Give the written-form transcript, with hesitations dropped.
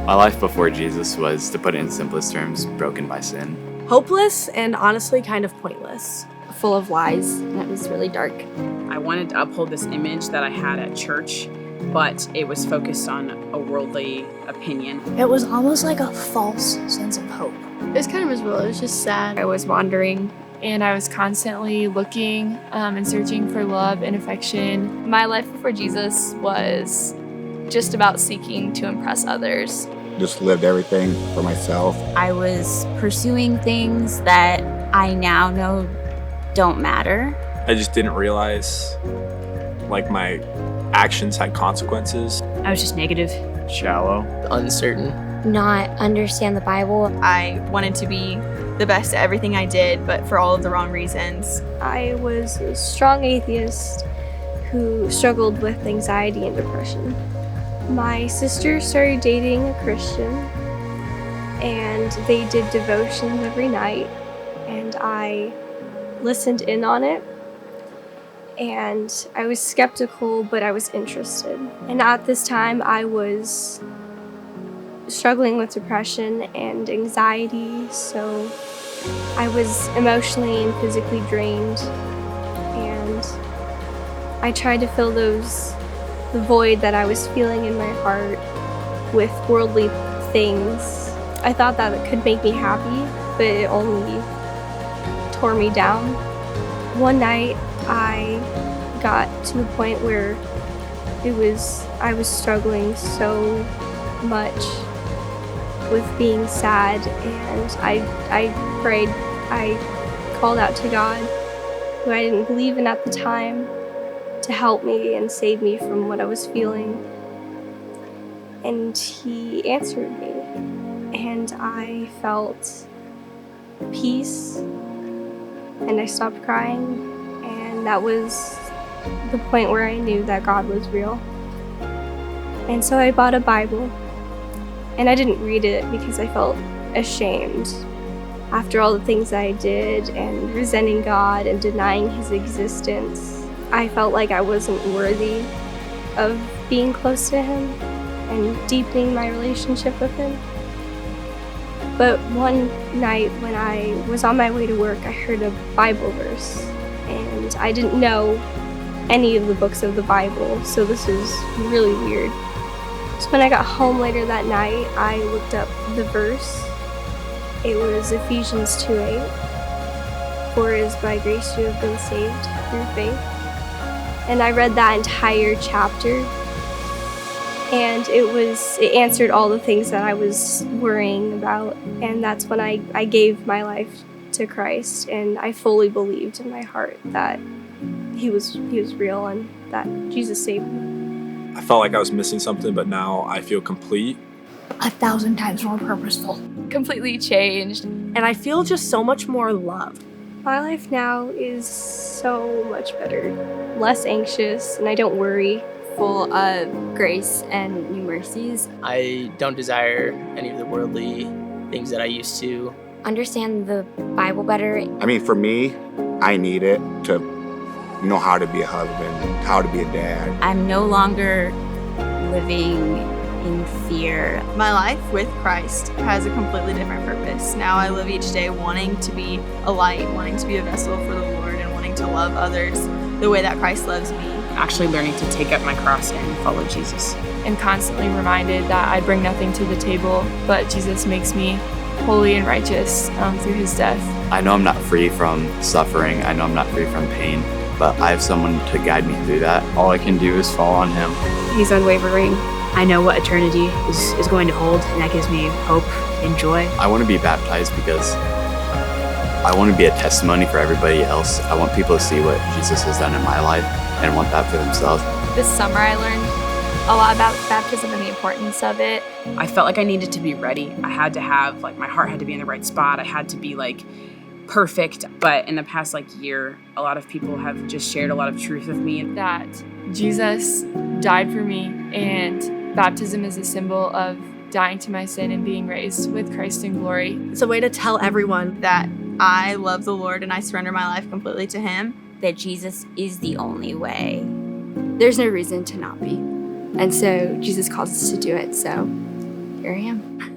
My life before Jesus was, to put it in simplest terms, broken by sin. Hopeless and honestly kind of pointless. Full of lies, and it was really dark. I wanted to uphold this image that I had at church, but it was focused on a worldly opinion. It was almost like a false sense of hope. It was kind of miserable. It was just sad. I was wandering, and I was constantly looking and searching for love and affection. My life before Jesus was just about seeking to impress others. Just lived everything for myself. I was pursuing things that I now know don't matter. I just didn't realize like my actions had consequences. I was just negative, Shallow, uncertain, not understand the Bible. I wanted to be the best at everything I did, but for all of the wrong reasons. I was a strong atheist who struggled with anxiety and depression. My sister started dating a Christian, and they did devotions every night, and I listened in on it. And I was skeptical, but I was interested. And at this time, I was struggling with depression and anxiety, so I was emotionally and physically drained. And I tried to fill the void that I was feeling in my heart with worldly things. I thought that it could make me happy, but it only tore me down. One night, I got to the point where I was struggling so much with being sad, and I prayed. I called out to God, who I didn't believe in at the time, to help me and save me from what I was feeling. And He answered me, and I felt peace, and I stopped crying. And that was the point where I knew that God was real. And so I bought a Bible, and I didn't read it because I felt ashamed after all the things that I did and resenting God and denying His existence. I felt like I wasn't worthy of being close to Him and deepening my relationship with Him. But one night when I was on my way to work, I heard a Bible verse. And I didn't know any of the books of the Bible, so this was really weird. So when I got home later that night, I looked up the verse. It was Ephesians 2:8. For it is by grace you have been saved through faith. And I read that entire chapter, and it answered all the things that I was worrying about. And that's when I gave my life to Christ, and I fully believed in my heart that he was real and that Jesus saved me. I felt like I was missing something, but now I feel complete. 1,000 times more purposeful. Completely changed. And I feel just so much more loved. My life now is so much better, less anxious, and I don't worry. Full of grace and new mercies. I don't desire any of the worldly things that I used to. Understand the Bible better. I mean, for me, I need it to know how to be a husband, how to be a dad. I'm no longer living in fear. My life with Christ has a completely different purpose. Now I live each day wanting to be a light, wanting to be a vessel for the Lord, and wanting to love others the way that Christ loves me. Actually learning to take up my cross and follow Jesus. And constantly reminded that I bring nothing to the table, but Jesus makes me holy and righteous through His death. I know I'm not free from suffering. I know I'm not free from pain, but I have someone to guide me through that. All I can do is fall on Him. He's unwavering. I know what eternity is going to hold, and that gives me hope and joy. I want to be baptized because I want to be a testimony for everybody else. I want people to see what Jesus has done in my life and want that for themselves. This summer I learned a lot about baptism and the importance of it. I felt like I needed to be ready. I had to have, my heart had to be in the right spot. I had to be, perfect. But in the past, year, a lot of people have just shared a lot of truth with me. That Jesus died for me, and baptism is a symbol of dying to my sin and being raised with Christ in glory. It's a way to tell everyone that I love the Lord and I surrender my life completely to Him. That Jesus is the only way. There's no reason to not be. And so Jesus calls us to do it, so here I am.